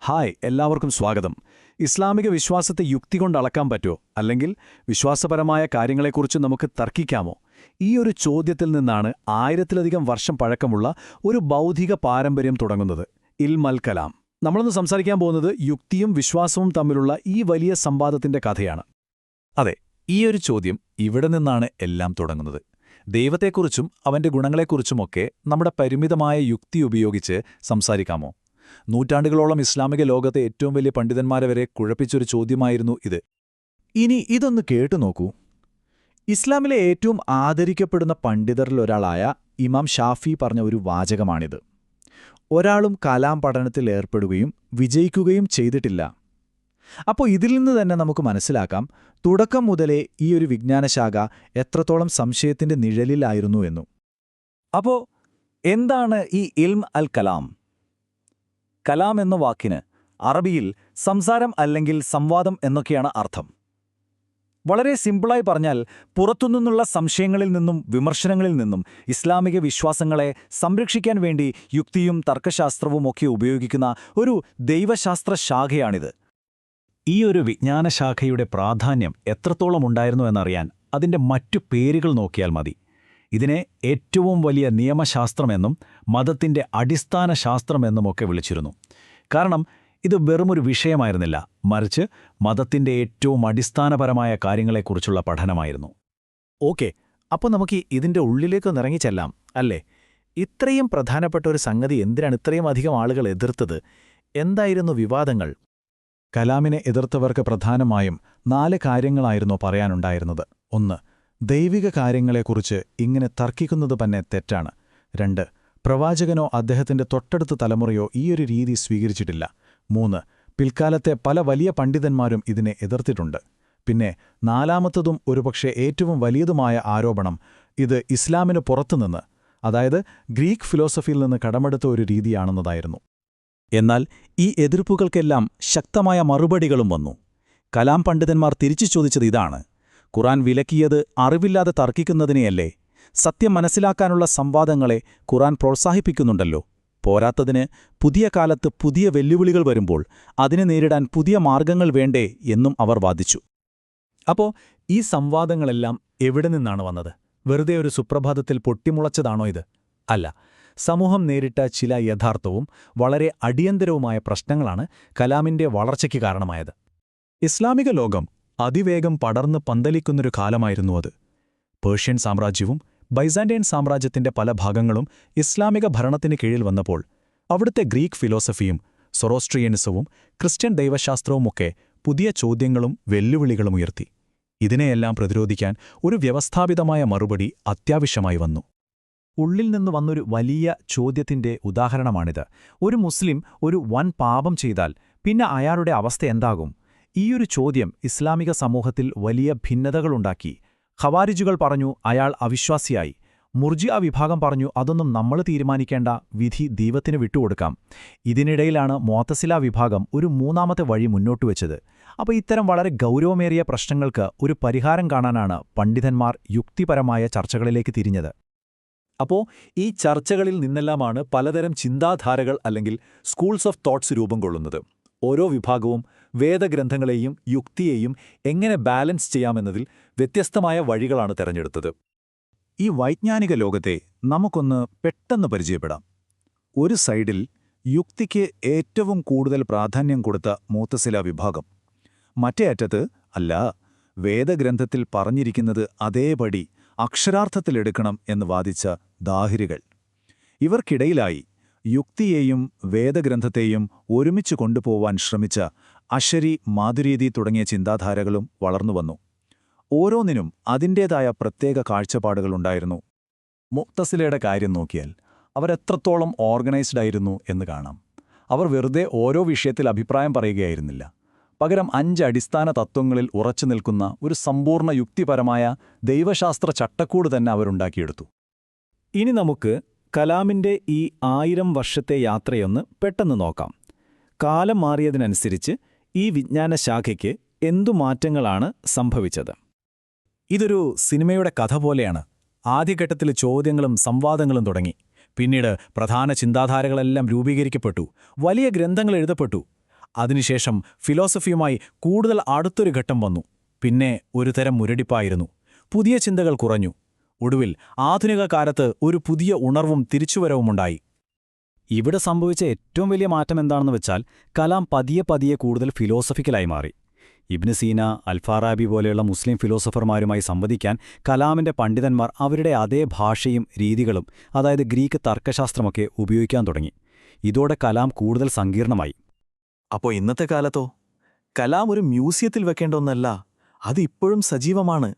Hi, എല്ലാവർക്കും സ്വാഗതം. ഇസ്ലാമിക വിശ്വാസത്തെ യുക്തി കൊണ്ട് അളക്കാൻ പറ്റുമോ, അല്ലെങ്കിൽ വിശ്വാസപരമായ കാര്യങ്ങളെക്കുറിച്ച് നമുക്ക് തർക്കിക്കാമോ? ഈ ഒരു ചോദ്യത്തിൽ നിന്നാണ് ആയിരത്തിലധികം വർഷം പഴക്കമുള്ള ഒരു ബൗദ്ധിക പാരമ്പര്യം തുടങ്ങുന്നത്, ഇൽമൽ കലാം. നമ്മളൊന്ന് സംസാരിക്കാൻ പോകുന്നത് യുക്തിയും വിശ്വാസവും തമ്മിലുള്ള ഈ വലിയ സംവാദത്തിന്റെ കഥയാണ്. അതെ, ഈ ഒരു ചോദ്യം ഇവിടെ നിന്നാണ് എല്ലാം തുടങ്ങുന്നത്. ദൈവത്തെക്കുറിച്ചും അവന്റെ ഗുണങ്ങളെക്കുറിച്ചുമൊക്കെ നമ്മുടെ പരിമിതമായ യുക്തി ഉപയോഗിച്ച് സംസാരിക്കാമോ? നൂറ്റാണ്ടുകളോളം ഇസ്ലാമിക ലോകത്തെ ഏറ്റവും വലിയ പണ്ഡിതന്മാരെ വരെ കുഴപ്പിച്ചൊരു ചോദ്യമായിരുന്നു ഇത്. ഇനി ഇതൊന്ന് കേട്ടുനോക്കൂ. ഇസ്ലാമിലെ ഏറ്റവും ആദരിക്കപ്പെടുന്ന പണ്ഡിതരിലൊരാളായ ഇമാം ഷാഫി പറഞ്ഞ ഒരു വാചകമാണിത്. ഒരാളും കലാം പഠനത്തിൽ ഏർപ്പെടുകയും വിജയിക്കുകയും ചെയ്തിട്ടില്ല. അപ്പോൾ ഇതിൽ നിന്ന് തന്നെ നമുക്ക് മനസ്സിലാക്കാം, തുടക്കം മുതലേ ഈ ഒരു വിജ്ഞാനശാഖ എത്രത്തോളം സംശയത്തിന്റെ നിഴലിലായിരുന്നു എന്നു. അപ്പോ എന്താണ് ഈ ഇൽം അൽ കലാം? കലാം എന്ന വാക്കിന് അറബിയിൽ സംസാരം അല്ലെങ്കിൽ സംവാദം എന്നൊക്കെയാണ് അർത്ഥം. വളരെ സിമ്പിളായി പറഞ്ഞാൽ, പുറത്തുനിന്നുള്ള സംശയങ്ങളിൽ നിന്നും വിമർശനങ്ങളിൽ നിന്നും ഇസ്ലാമിക വിശ്വാസങ്ങളെ സംരക്ഷിക്കാൻ വേണ്ടി യുക്തിയും തർക്കശാസ്ത്രവുമൊക്കെ ഉപയോഗിക്കുന്ന ഒരു ദൈവശാസ്ത്ര ശാഖയാണിത്. ഈ ഒരു വിജ്ഞാനശാഖയുടെ പ്രാധാന്യം എത്രത്തോളം ഉണ്ടായിരുന്നു എന്നറിയാൻ അതിൻ്റെ മറ്റു പേരുകൾ നോക്കിയാൽ മതി. ഇതിനെ ഏറ്റവും വലിയ നിയമശാസ്ത്രമെന്നും മതത്തിൻ്റെ അടിസ്ഥാന ശാസ്ത്രമെന്നുമൊക്കെ വിളിച്ചിരുന്നു. കാരണം ഇത് വെറുമൊരു വിഷയമായിരുന്നില്ല, മറിച്ച് മതത്തിൻ്റെ ഏറ്റവും അടിസ്ഥാനപരമായ കാര്യങ്ങളെക്കുറിച്ചുള്ള പഠനമായിരുന്നു. ഓക്കെ, അപ്പോൾ നമുക്ക് ഇതിന്റെ ഉള്ളിലേക്ക് നിറങ്ങിച്ചെല്ലാം, അല്ലേ? ഇത്രയും പ്രധാനപ്പെട്ട ഒരു സംഗതി എന്തിനാണ് ഇത്രയും അധികം ആളുകൾ എതിർത്തത്? എന്തായിരുന്നു വിവാദങ്ങൾ? കലാമിനെ എതിർത്തവർക്ക് പ്രധാനമായും 4 കാര്യങ്ങളായിരുന്നു പറയാനുണ്ടായിരുന്നത്. 1. ദൈവിക കാര്യങ്ങളെക്കുറിച്ച് ഇങ്ങനെ തർക്കിക്കുന്നത് തന്നെ തെറ്റാണ്. 2. പ്രവാചകനോ അദ്ദേഹത്തിന്റെ തൊട്ടടുത്ത തലമുറയോ ഈയൊരു രീതി സ്വീകരിച്ചിട്ടില്ല. 3. പിൽക്കാലത്തെ പല വലിയ പണ്ഡിതന്മാരും ഇതിനെ എതിർത്തിട്ടുണ്ട്. പിന്നെ 4ാമത്തതും ഒരുപക്ഷെ ഏറ്റവും വലിയതുമായ ആരോപണം, ഇത് ഇസ്ലാമിന് പുറത്തുനിന്ന്, അതായത് ഗ്രീക്ക് ഫിലോസഫിയിൽ നിന്ന് കടമെടുത്ത ഒരു രീതിയാണെന്നതായിരുന്നു. എന്നാൽ ഈ എതിർപ്പുകൾക്കെല്ലാം ശക്തമായ മറുപടികളും വന്നു. കലാം പണ്ഡിതന്മാർ തിരിച്ചു ചോദിച്ചത് ഇതാണ്: ഖുറാൻ വിലക്കിയത് അറിവില്ലാതെ തർക്കിക്കുന്നതിനെയല്ലേ? സത്യം മനസ്സിലാക്കാനുള്ള സംവാദങ്ങളെ ഖുറാൻ പ്രോത്സാഹിപ്പിക്കുന്നുണ്ടല്ലോ. പോരാത്തതിന് പുതിയ കാലത്ത് പുതിയ വെല്ലുവിളികൾ വരുമ്പോൾ അതിനെ നേരിടാൻ പുതിയ മാർഗങ്ങൾ വേണ്ടേ എന്നും അവർ വാദിച്ചു. അപ്പോൾ ഈ സംവാദങ്ങളെല്ലാം എവിടെ നിന്നാണ് വന്നത്? വെറുതെ ഒരു സുപ്രഭാതത്തിൽ പൊട്ടിമുളച്ചതാണോ ഇത്? അല്ല. സമൂഹം നേരിട്ട ചില യഥാർത്ഥവും വളരെ അടിയന്തരവുമായ പ്രശ്നങ്ങളാണ് കലാമിന്റെ വളർച്ചയ്ക്ക് കാരണമായത്. ഇസ്ലാമിക ലോകം അതിവേഗം പടർന്ന് പന്തലിക്കുന്നൊരു കാലമായിരുന്നു അത്. പേർഷ്യൻ സാമ്രാജ്യവും ബൈസാന്റൈൻ സാമ്രാജ്യത്തിന്റെ പല ഭാഗങ്ങളും ഇസ്ലാമിക ഭരണത്തിന് കീഴിൽ വന്നപ്പോൾ അവിടുത്തെ ഗ്രീക്ക് ഫിലോസഫിയും സൊറോസ്ട്രിയനിസവും ക്രിസ്ത്യൻ ദൈവശാസ്ത്രവുമൊക്കെ പുതിയ ചോദ്യങ്ങളും വെല്ലുവിളികളും ഉയർത്തി. ഇതിനെയെല്ലാം പ്രതിരോധിക്കാൻ ഒരു വ്യവസ്ഥാപിതമായ മറുപടി അത്യാവശ്യമായി വന്നു. ഉള്ളിൽ നിന്ന് വന്നൊരു വലിയ ചോദ്യത്തിന്റെ ഉദാഹരണമാണിത്. ഒരു മുസ്ലിം ഒരു വൻ പാപം ചെയ്താൽ പിന്നെ അയാളുടെ അവസ്ഥ എന്താകും? ഈയൊരു ചോദ്യം ഇസ്ലാമിക സമൂഹത്തിൽ വലിയ ഭിന്നതകളുണ്ടാക്കി. ഖവാരിജുകൾ പറഞ്ഞു അയാൾ അവിശ്വാസിയായി. മുർജിഅ വിഭാഗം പറഞ്ഞു അതൊന്നും നമ്മൾ തീരുമാനിക്കേണ്ട, വിധി ദൈവത്തിന് വിട്ടുകൊടുക്കാം. ഇതിനിടയിലാണ് മുഅ്തസില വിഭാഗം ഒരു 3ാമത്തെ വഴി മുന്നോട്ടുവെച്ചത്. അപ്പോൾ ഇത്തരം വളരെ ഗൗരവമേറിയ പ്രശ്നങ്ങൾക്ക് ഒരു പരിഹാരം കാണാനാണ് പണ്ഡിതന്മാർ യുക്തിപരമായ ചർച്ചകളിലേക്ക് തിരിഞ്ഞത്. അപ്പോൾ ഈ ചർച്ചകളിൽ നിന്നെല്ലാമാണ് പലതരം ചിന്താധാരകൾ അല്ലെങ്കിൽ സ്കൂൾസ് ഓഫ് തോട്ട്സ് രൂപം കൊള്ളുന്നത്. ഓരോ വിഭാഗവും വേദഗ്രന്ഥങ്ങളെയും യുക്തിയെയും എങ്ങനെ ബാലൻസ് ചെയ്യാമെന്നതിൽ വ്യത്യസ്തമായ വഴികളാണ് തെരഞ്ഞെടുത്തത്. ഈ വൈജ്ഞാനിക ലോകത്തെ നമുക്കൊന്ന് പെട്ടെന്ന് പരിചയപ്പെടാം. ഒരു സൈഡിൽ യുക്തിക്ക് ഏറ്റവും കൂടുതൽ പ്രാധാന്യം കൊടുത്ത മുഅ്തസില വിഭാഗം, മറ്റേ അറ്റത്ത് അല്ല, വേദഗ്രന്ഥത്തിൽ പറഞ്ഞിരിക്കുന്നത് അതേപടി അക്ഷരാർത്ഥത്തിലെടുക്കണം എന്ന് വാദിച്ച ദാഹിരികൾ. ഇവർക്കിടയിലായി യുക്തിയെയും വേദഗ്രന്ഥത്തെയും ഒരുമിച്ച് കൊണ്ടുപോവാൻ ശ്രമിച്ച അശരി, മാതുരീദി തുടങ്ങിയ ചിന്താധാരകളും വളർന്നുവന്നു. ഓരോന്നിനും അതിൻ്റേതായ പ്രത്യേക കാഴ്ചപ്പാടുകളുണ്ടായിരുന്നു. മുഅ്തസിലയുടെ കാര്യം നോക്കിയാൽ അവരെത്രത്തോളം ഓർഗനൈസ്ഡ് ആയിരുന്നു എന്ന് കാണാം. അവർ വെറുതെ ഓരോ വിഷയത്തിൽ അഭിപ്രായം പറയുകയായിരുന്നില്ല. പകരം 5 അടിസ്ഥാന തത്വങ്ങളിൽ ഉറച്ചു നിൽക്കുന്ന ഒരു സമ്പൂർണ്ണ യുക്തിപരമായ ദൈവശാസ്ത്ര ചട്ടക്കൂട് തന്നെ അവരുണ്ടാക്കിയെടുത്തു. ഇനി നമുക്ക് കലാമിന്റെ ഈ 1000 വർഷത്തെ യാത്രയൊന്ന് പെട്ടെന്ന് നോക്കാം. കാലം മാറിയതിനനുസരിച്ച് ഈ വിജ്ഞാനശാഖയ്ക്ക് എന്തു മാറ്റങ്ങളാണ് സംഭവിച്ചത്? ഇതൊരു സിനിമയുടെ കഥ പോലെയാണ്. ആദ്യഘട്ടത്തിൽ ചോദ്യങ്ങളും സംവാദങ്ങളും തുടങ്ങി. പിന്നീട് പ്രധാന ചിന്താധാരകളെല്ലാം രൂപീകരിക്കപ്പെട്ടു. വലിയ ഗ്രന്ഥങ്ങൾ എഴുതപ്പെട്ടു. അതിനുശേഷം ഫിലോസഫിയുമായി കൂടുതൽ അടുത്തൊരു ഘട്ടം വന്നു. പിന്നെ ഒരു തരം മുരടിപ്പായിരുന്നു. പുതിയ ചിന്തകൾ കുറഞ്ഞു. ഒടുവിൽ ആധുനിക കാലത്ത് ഒരു പുതിയ ഉണർവും തിരിച്ചുവരവുമുണ്ടായി. ഇവിടെ സംഭവിച്ച ഏറ്റവും വലിയ മാറ്റം എന്താണെന്ന് വെച്ചാൽ കലാം പതിയെ കൂടുതൽ ഫിലോസഫിക്കലായി മാറി. ഇബ്നു സീന, അൽഫാറാബി പോലെയുള്ള മുസ്ലിം ഫിലോസഫർമാരുമായി സംവദിക്കാൻ കലാമിന്റെ പണ്ഡിതന്മാർ അവരുടെ അതേ ഭാഷയും രീതികളും, അതായത് ഗ്രീക്ക് തർക്കശാസ്ത്രമൊക്കെ ഉപയോഗിക്കാൻ തുടങ്ങി. ഇതോടെ കലാം കൂടുതൽ സങ്കീർണമായി. അപ്പോൾ ഇന്നത്തെ കാലത്തോ? കലാം ഒരു മ്യൂസിയത്തിൽ വെക്കേണ്ട ഒന്നല്ല, അത് ഇപ്പോഴും സജീവമാണ്.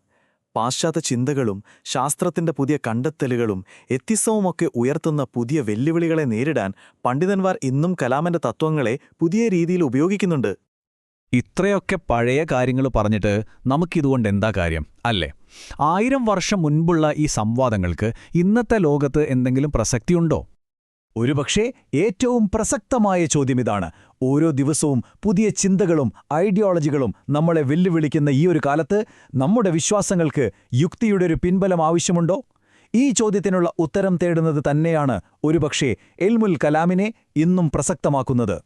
പാശ്ചാത്യ ചിന്തകളും ശാസ്ത്രത്തിന്റെ പുതിയ കണ്ടെത്തലുകളും എത്തിസവുമൊക്കെ ഉയർത്തുന്ന പുതിയ വെല്ലുവിളികളെ നേരിടാൻ പണ്ഡിതന്മാർ ഇന്നും കലാമിന്റെ തത്വങ്ങളെ പുതിയ രീതിയിൽ ഉപയോഗിക്കുന്നുണ്ട്. ഇത്രയൊക്കെ പഴയ കാര്യങ്ങൾ പറഞ്ഞിട്ട് നമുക്കിതുകൊണ്ട് എന്താ കാര്യം, അല്ലേ? 1000 വർഷം മുൻപുള്ള ഈ സംവാദങ്ങൾക്ക് ഇന്നത്തെ ലോകത്ത് എന്തെങ്കിലും പ്രസക്തിയുണ്ടോ? ഒരുപക്ഷേ ഏറ്റവും പ്രസക്തമായ ചോദ്യമിതാണ്. ഓരോ ദിവസവും പുതിയ ചിന്തകളും ഐഡിയോളജികളും നമ്മളെ വെല്ലുവിളിക്കുന്ന ഈ ഒരു കാലത്ത് നമ്മുടെ വിശ്വാസങ്ങൾക്ക് യുക്തിയുടെ ഒരു പിൻബലം ആവശ്യമുണ്ടോ? ഈ ചോദ്യത്തിനുള്ള ഉത്തരം തേടുന്നത് തന്നെയാണ് ഒരുപക്ഷേ ഇൽമുൽ കലാമിനെ ഇന്നും പ്രസക്തമാക്കുന്നത്.